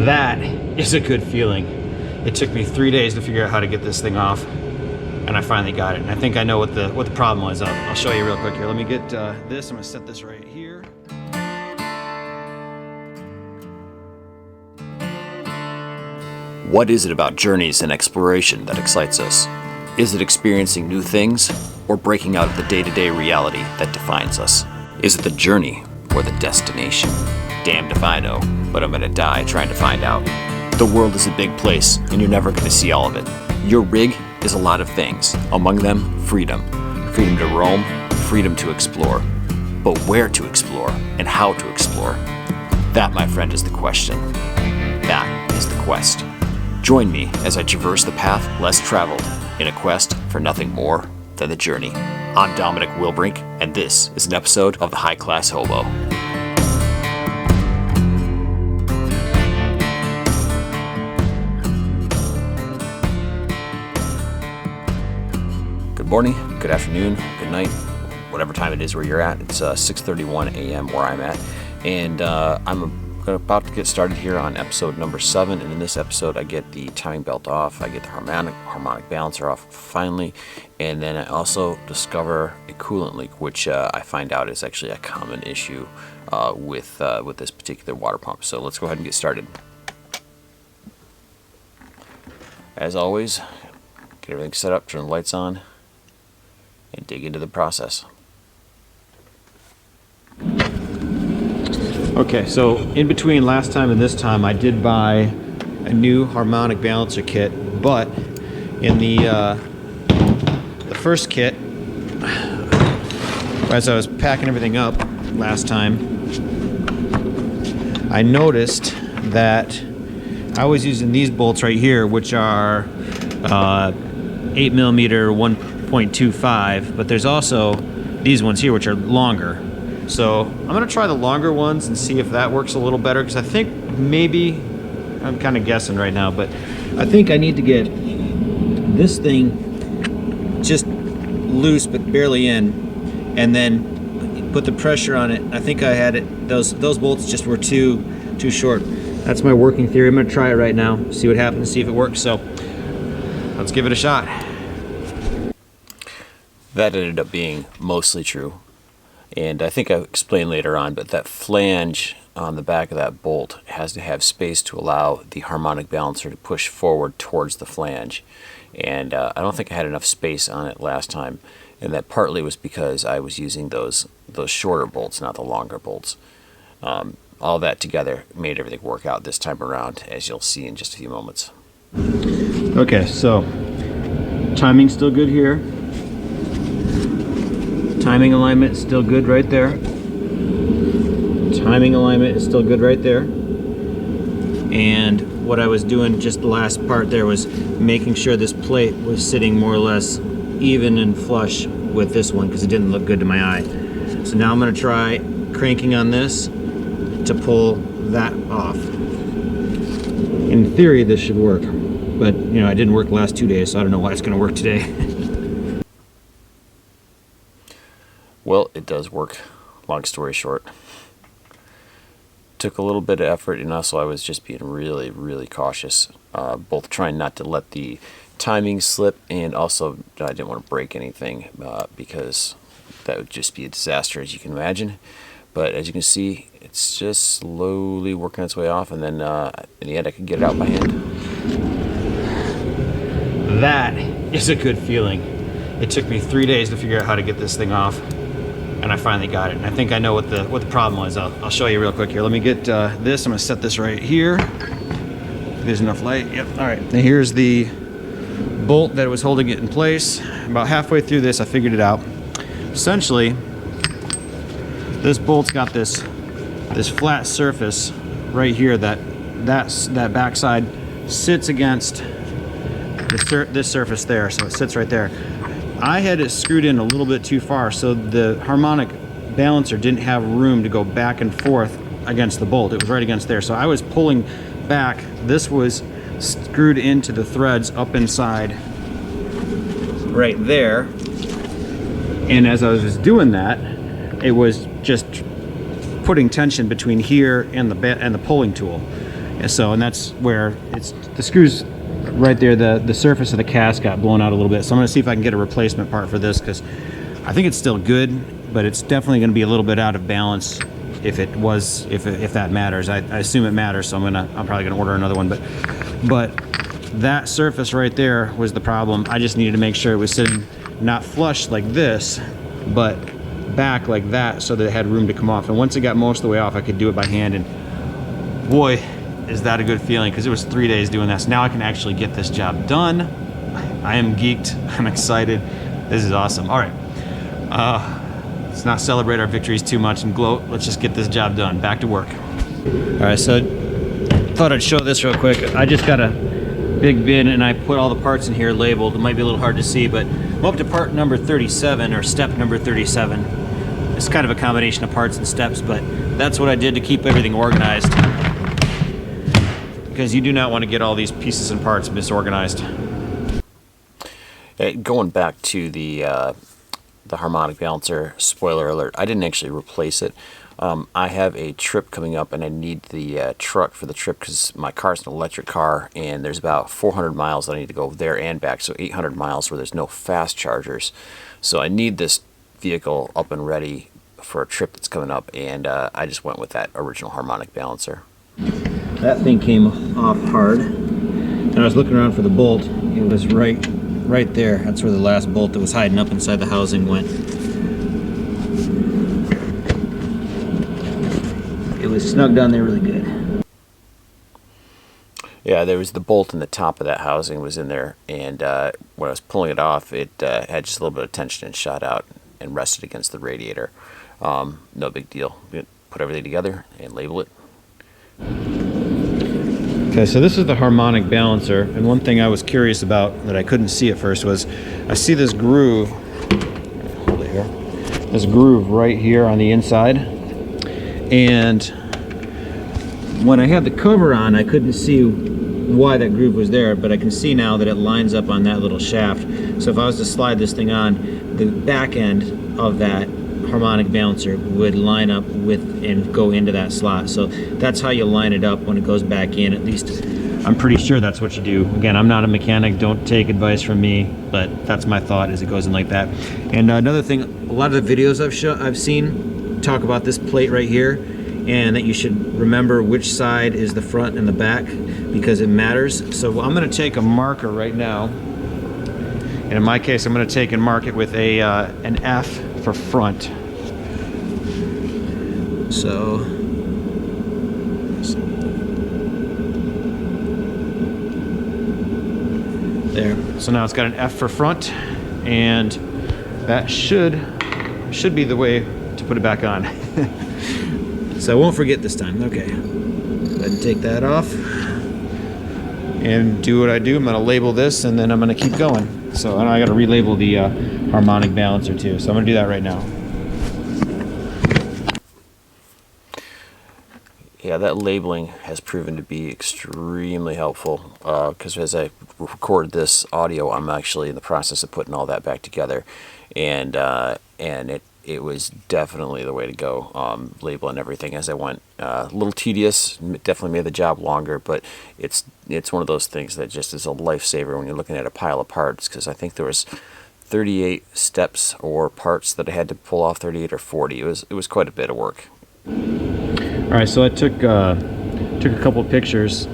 That is a good feeling. It took me 3 days to figure out how to get this thing off, and I finally got it. And I think I know what the problem was. I'll show you real quick here. Let me get this. I'm gonna set this right here. What is it about journeys and exploration that excites us? Is it experiencing new things, or breaking out of the day-to-day reality that defines us? Is it the journey or the destination? Damned if I know, but I'm gonna die trying to find out. The world is a big place, and you're never gonna see all of it. Your rig is a lot of things, among them freedom. Freedom to roam, freedom to explore. But where to explore and how to explore? That, my friend, is the question. That is the quest. Join me as I traverse the path less traveled in a quest for nothing more than the journey. I'm Dominic Wilbrink, and this is an episode of the High Class Hobo. Good morning, good afternoon, good night, whatever time it is where you're at. It's 6:31 a.m. where I'm at, and I'm about to get started here on episode number 7. And in this episode, I get the timing belt off, I get the harmonic balancer off finally, and then I also discover a coolant leak, which I find out is actually a common issue with this particular water pump. So let's go ahead and get started. As always, get everything set up, turn the lights on, and dig into the process. Okay, so in between last time and this time, I did buy a new harmonic balancer kit, but in the first kit, as I was packing everything up last time, I noticed that I was using these bolts right here, which are 8mm 1.25, but there's also these ones here which are longer. So I'm gonna try the longer ones and see if that works a little better, because I think maybe, I'm kind of guessing right now, but I think I need to get this thing just loose but barely in, and then put the pressure on it. I think I had it, those bolts just were too short. That's my working theory. I'm gonna try it right now, see what happens, see if it works. So let's give it a shot. That ended up being mostly true. And I think I'll explain later on, but that flange on the back of that bolt has to have space to allow the harmonic balancer to push forward towards the flange. And I don't think I had enough space on it last time. And that partly was because I was using those shorter bolts, not the longer bolts. All that together made everything work out this time around, as you'll see in just a few moments. Okay, so timing's still good here. Timing alignment is still good right there. Timing alignment is still good right there. And what I was doing just the last part there was making sure this plate was sitting more or less even and flush with this one, because it didn't look good to my eye. So now I'm going to try cranking on this to pull that off. In theory, this should work, but you know, it didn't work the last 2 days, so I don't know why it's going to work today. Well, it does work, long story short. Took a little bit of effort, and also I was just being really, really cautious, both trying not to let the timing slip, and also I didn't want to break anything, because that would just be a disaster, as you can imagine. But as you can see, it's just slowly working its way off, and then in the end I can get it out by hand. That is a good feeling. It took me 3 days to figure out how to get this thing off, and I finally got it. And I think I know what the problem was. I'll show you real quick here. Let me get this. I'm gonna set this right here. If there's enough light. Yep. All right. And here's the bolt that was holding it in place. About halfway through this, I figured it out. Essentially, this bolt's got this flat surface right here that backside sits against this surface there, so it sits right there. I had it screwed in a little bit too far, so the harmonic balancer didn't have room to go back and forth against the bolt. It was right against there, so I was pulling back. This was screwed into the threads up inside right there, and as I was doing that, it was just putting tension between here and the pulling tool. And that's where the screws right there, the surface of the cast got blown out a little bit. So I'm gonna see if I can get a replacement part for this, because I think it's still good, but it's definitely gonna be a little bit out of balance if that matters. I assume it matters, so I'm probably gonna order another one. But that surface right there was the problem. I just needed to make sure it was sitting not flush like this, but back like that, so that it had room to come off. And once it got most of the way off, I could do it by hand, and boy, is that a good feeling, because it was 3 days doing this. Now I can actually get this job done. I am geeked. I'm excited. This is awesome. All right. Let's not celebrate our victories too much and gloat. Let's just get this job done. Back to work. All right, so thought I'd show this real quick. I just got a big bin and I put all the parts in here labeled. It might be a little hard to see, but I'm up to part number 37, or step number 37. It's kind of a combination of parts and steps, but that's what I did to keep everything organized, because you do not want to get all these pieces and parts disorganized. Going back to the Harmonic Balancer, spoiler alert, I didn't actually replace it. I have a trip coming up and I need the truck for the trip, because my car's an electric car and there's about 400 miles that I need to go there and back, so 800 miles where there's no fast chargers. So I need this vehicle up and ready for a trip that's coming up, and I just went with that original Harmonic Balancer. That thing came off hard, and I was looking around for the bolt. It was right there. That's where the last bolt that was hiding up inside the housing went. It was snug down there really good. Yeah, there was the bolt in the top of that housing was in there, and when I was pulling it off, it had just a little bit of tension and shot out and rested against the radiator. No big deal. Put everything together and label it. Okay, so this is the Harmonic Balancer, and one thing I was curious about that I couldn't see at first was, I see this groove, hold it here, this groove right here on the inside, and when I had the cover on, I couldn't see why that groove was there, but I can see now that it lines up on that little shaft. So if I was to slide this thing on, the back end of that Harmonic Balancer would line up with and go into that slot. So that's how you line it up when it goes back in. At least I'm pretty sure that's what you do. Again, I'm not a mechanic, don't take advice from me, but that's my thought, is it goes in like that. And another thing, a lot of the videos I've seen talk about this plate right here, and that you should remember which side is the front and the back, because it matters. So I'm going to take a marker right now, and in my case I'm going to take and mark it with an F for front. So there. So now it's got an F for front, and that should be the way to put it back on. So I won't forget this time. Okay. Go ahead and take that off and do what I do. I'm going to label this, and then I'm going to keep going. So and I got to relabel the Harmonic Balancer too. So I'm going to do that right now. Yeah, that labeling has proven to be extremely helpful, because as I record this audio, I'm actually in the process of putting all that back together, and it was definitely the way to go, labeling everything as I went. A little tedious, definitely made the job longer, but it's one of those things that just is a lifesaver when you're looking at a pile of parts, because I think there was 38 steps or parts that I had to pull off, 38 or 40. It was quite a bit of work. All right, so I took a couple of pictures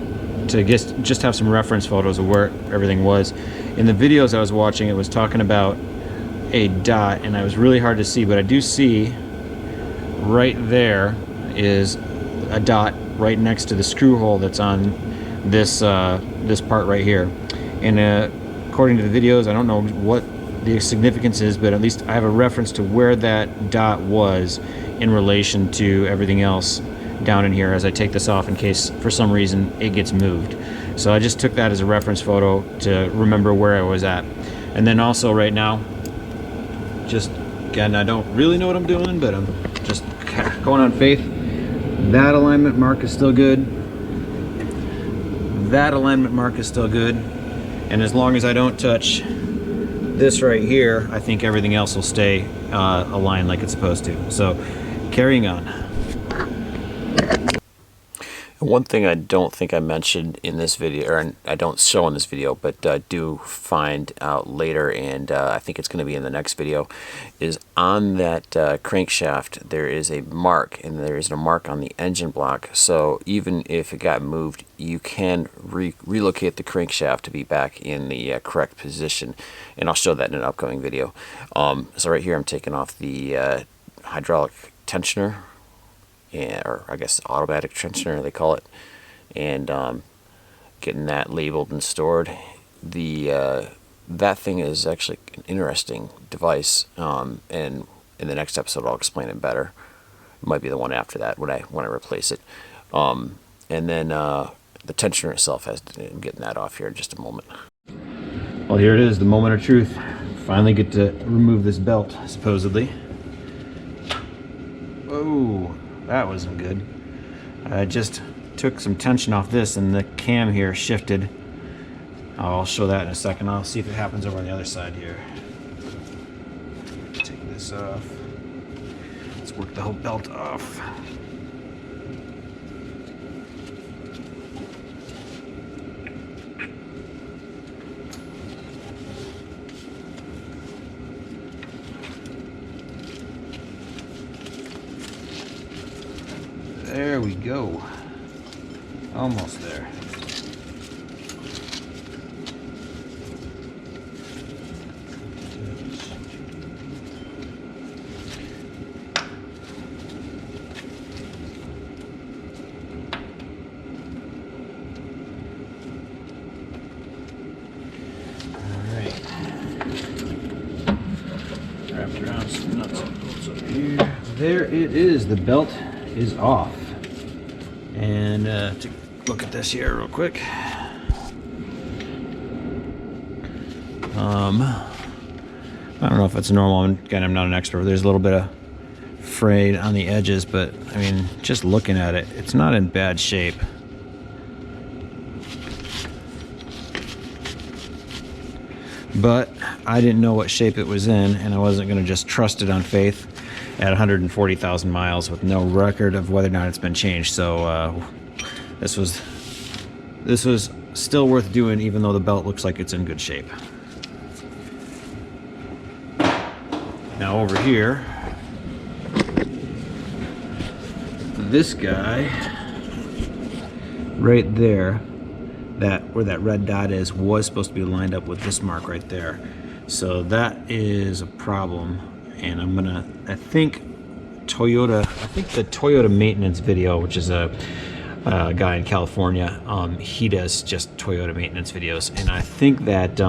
to just have some reference photos of where everything was. In the videos I was watching, it was talking about a dot, and it was really hard to see, but I do see right there is a dot right next to the screw hole that's on this this part right here. And according to the videos, I don't know what the significance is, but at least I have a reference to where that dot was in relation to everything else down in here as I take this off, in case for some reason it gets moved. So I just took that as a reference photo to remember where I was at. And then also right now, just again, I don't really know what I'm doing, but I'm just going on faith. That alignment mark is still good. That alignment mark is still good. And as long as I don't touch this right here, I think everything else will stay aligned like it's supposed to. So carrying on. One thing I don't think I mentioned in this video, or I don't show in this video, but do find out later, and I think it's going to be in the next video, is on that crankshaft there is a mark, and there is a mark on the engine block. So even if it got moved, you can relocate the crankshaft to be back in the correct position, and I'll show that in an upcoming video. So right here I'm taking off the hydraulic tensioner, or I guess automatic tensioner they call it, and getting that labeled and stored. That thing is actually an interesting device, and in the next episode I'll explain it better. It might be the one after that when I replace it. And then the tensioner itself I'm getting that off here in just a moment. Well, here it is, the moment of truth. Finally get to remove this belt, supposedly. Oh, that wasn't good. I just took some tension off this and the cam here shifted. I'll show that in a second. I'll see if it happens over on the other side here. Take this off. Let's work the whole belt off. There we go. Almost there. Alright. Wrapped around some nuts and bolts up here. There it is. The belt is off. And to look at this here real quick. I don't know if it's normal. Again, I'm not an expert. There's a little bit of frayed on the edges, but I mean, just looking at it, it's not in bad shape. But I didn't know what shape it was in, and I wasn't going to just trust it on faith at 140,000 miles with no record of whether or not it's been changed. So this was still worth doing, even though the belt looks like it's in good shape. Now over here, this guy right there, where that red dot is, was supposed to be lined up with this mark right there. So that is a problem, and I think the Toyota maintenance video, which is a guy in California, he does just Toyota maintenance videos, and I think that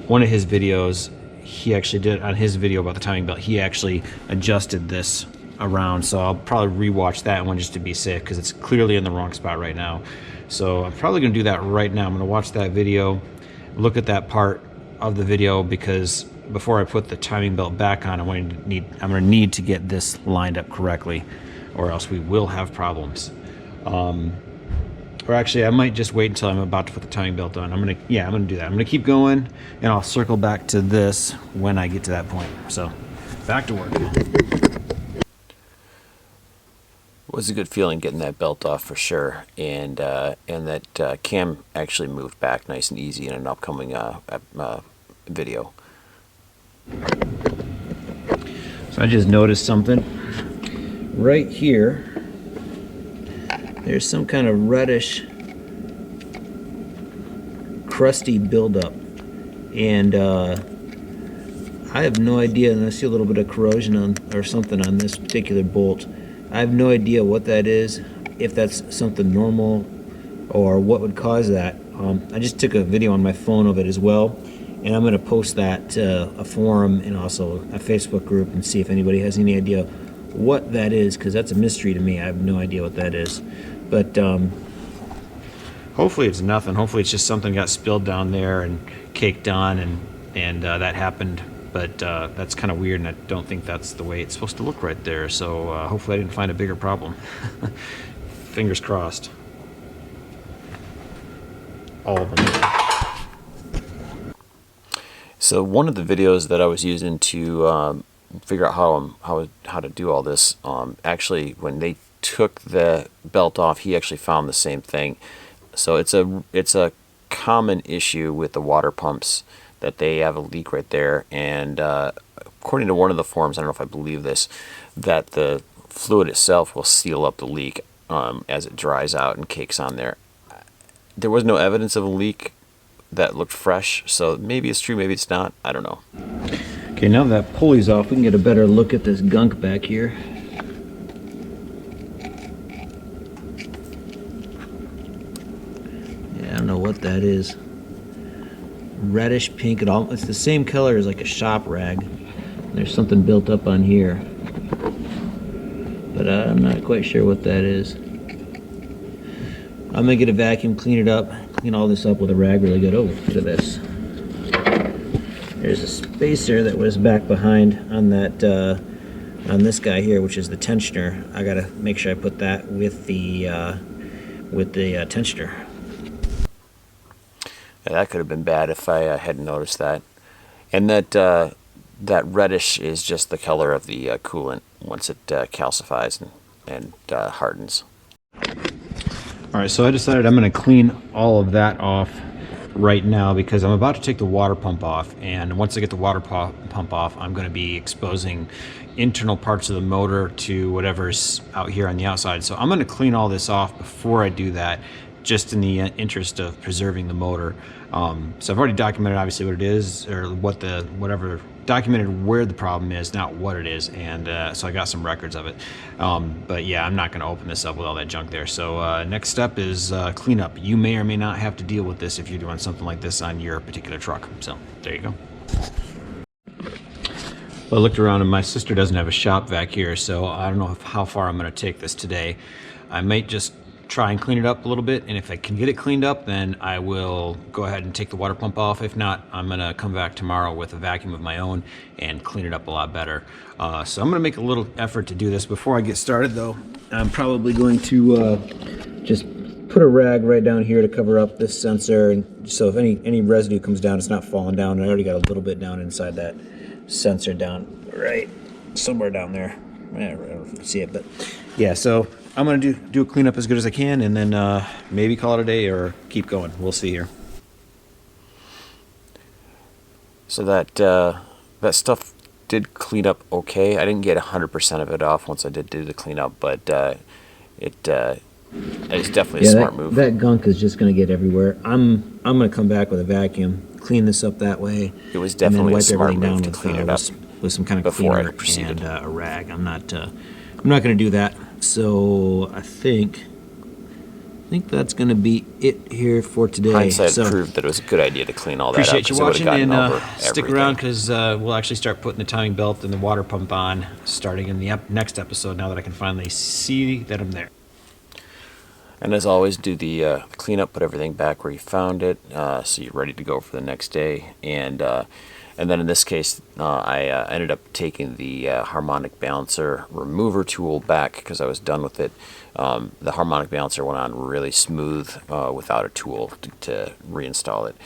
one of his videos, he actually did, on his video about the timing belt, he actually adjusted this around. So I'll probably rewatch that one just to be safe, because it's clearly in the wrong spot right now. So I'm probably going to do that right now. I'm going to watch that video, look at that part of the video, because before I put the timing belt back on, I'm going to need to get this lined up correctly, or else we will have problems. Or actually, I might just wait until I'm about to put the timing belt on. I'm gonna do that. I'm gonna keep going, and I'll circle back to this when I get to that point. So, back to work. It was a good feeling getting that belt off for sure, and that cam actually moved back nice and easy in an upcoming video. So I just noticed something right here. There's some kind of reddish, crusty buildup, and I have no idea. And I see a little bit of corrosion or something on this particular bolt. I have no idea what that is, if that's something normal or what would cause that. I just took a video on my phone of it as well, and I'm going to post that to a forum and also a Facebook group and see if anybody has any idea what that is, because that's a mystery to me. I have no idea what that is. But hopefully it's nothing. Hopefully it's just something got spilled down there and caked on, and that happened. But that's kind of weird, and I don't think that's the way it's supposed to look right there. So hopefully I didn't find a bigger problem. Fingers crossed. All of them. So one of the videos that I was using to figure out how to do all this, actually when they took the belt off, he actually found the same thing. So it's a common issue with the water pumps, that they have a leak right there. And according to one of the forums, I don't know if I believe this, that the fluid itself will seal up the leak as it dries out and cakes on there. There was no evidence of a leak that looked fresh, so maybe it's true, maybe it's not. I don't know. Okay, now that pulley's off, we can get a better look at this gunk back here. Yeah, I don't know what that is. Reddish pink. It's the same color as like a shop rag. There's something built up on here, but I'm not quite sure what that is. I'm gonna get a vacuum, clean it up, clean all this up with a rag really good. Oh, look at this. There's a spacer that was back behind on that on this guy here, which is the tensioner. I gotta make sure I put that with the tensioner. Yeah, that could have been bad if I hadn't noticed that. And that reddish is just the color of the coolant once it calcifies and hardens. All right, so I decided I'm going to clean all of that off right now because I'm about to take the water pump off, and once I get the water pump off, I'm going to be exposing internal parts of the motor to whatever's out here on the outside. So I'm going to clean all this off before I do that, just in the interest of preserving the motor. So I've already documented obviously what it is, or whatever documented where the problem is, not what it is, and so I got some records of it. But yeah, I'm not going to open this up with all that junk there. So next step is cleanup. You may or may not have to deal with this if you're doing something like this on your particular truck. So there you go. Well, I looked around and my sister doesn't have a shop vac here, so I don't know how far I'm going to take this today. I might just try and clean it up a little bit, and if I can get it cleaned up, then I will go ahead and take the water pump off. If not, I'm gonna come back tomorrow with a vacuum of my own and clean it up a lot better. So I'm gonna make a little effort to do this. Before I get started though, I'm probably going to just put a rag right down here to cover up this sensor, and so if any residue comes down, it's not falling down. And I already got a little bit down inside that sensor, down right somewhere down there. I don't know if you can see it, but yeah, so I'm going to do a cleanup as good as I can, and then maybe call it a day or keep going. We'll see here. So that stuff did clean up okay. I didn't get 100% of it off once I did do the cleanup, but it's definitely a smart move. That gunk is just going to get everywhere. I'm going to come back with a vacuum, clean this up that way. It was definitely a smart move to with, clean it up with some kind of before cleaner I proceeded. and a rag. I'm not going to do that. So I think that's going to be it here for today. Hindsight proved that it was a good idea to clean all that up. Appreciate you watching, and stick everything. around because we'll actually start putting the timing belt and the water pump on starting in the next episode, now that I can finally see that I'm there. And as always, do the cleanup, put everything back where you found it, so you're ready to go for the next day. And then in this case, I ended up taking the Harmonic Balancer remover tool back because I was done with it. The Harmonic Balancer went on really smooth without a tool to reinstall it.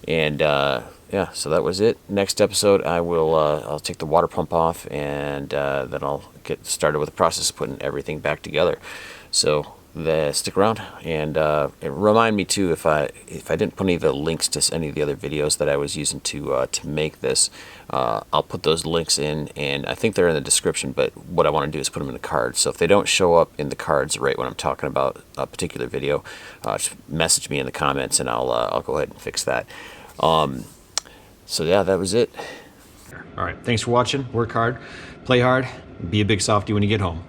And yeah, so that was it. Next episode, I'll take the water pump off, and then I'll get started with the process of putting everything back together. So stick around, and remind me too if I didn't put any of the links to any of the other videos that I was using to make this. I'll put those links in, and I think they're in the description, but what I want to do is put them in the cards. So if they don't show up in the cards right when I'm talking about a particular video, just message me in the comments, and I'll go ahead and fix that. So yeah, that was it. All right, thanks for watching. Work hard, play hard, be a big softy when you get home.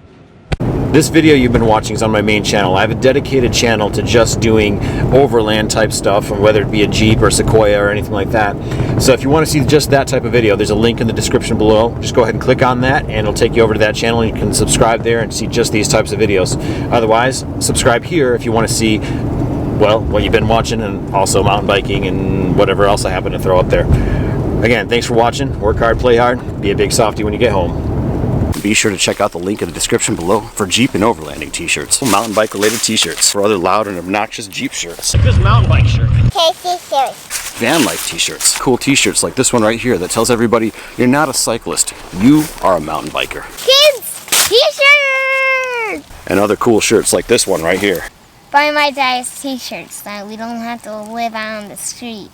This video you've been watching is on my main channel. I have a dedicated channel to just doing overland type stuff, whether it be a Jeep or Sequoia or anything like that. So if you want to see just that type of video, there's a link in the description below. Just go ahead and click on that, and it'll take you over to that channel. You can subscribe there and see just these types of videos. Otherwise, subscribe here if you want to see, well, what you've been watching, and also mountain biking and whatever else I happen to throw up there. Again, thanks for watching. Work hard, play hard, be a big softy when you get home. Be sure to check out the link in the description below for Jeep and overlanding t-shirts, mountain bike related t-shirts, for other loud and obnoxious Jeep shirts, Like this mountain bike shirt. T-shirts. van life t-shirts, cool t-shirts like this one right here that tells everybody you're not a cyclist, you are a mountain biker. Kids, T-shirts. and other cool shirts like this one right here. Buy my dad's t-shirts so we don't have to live out on the street.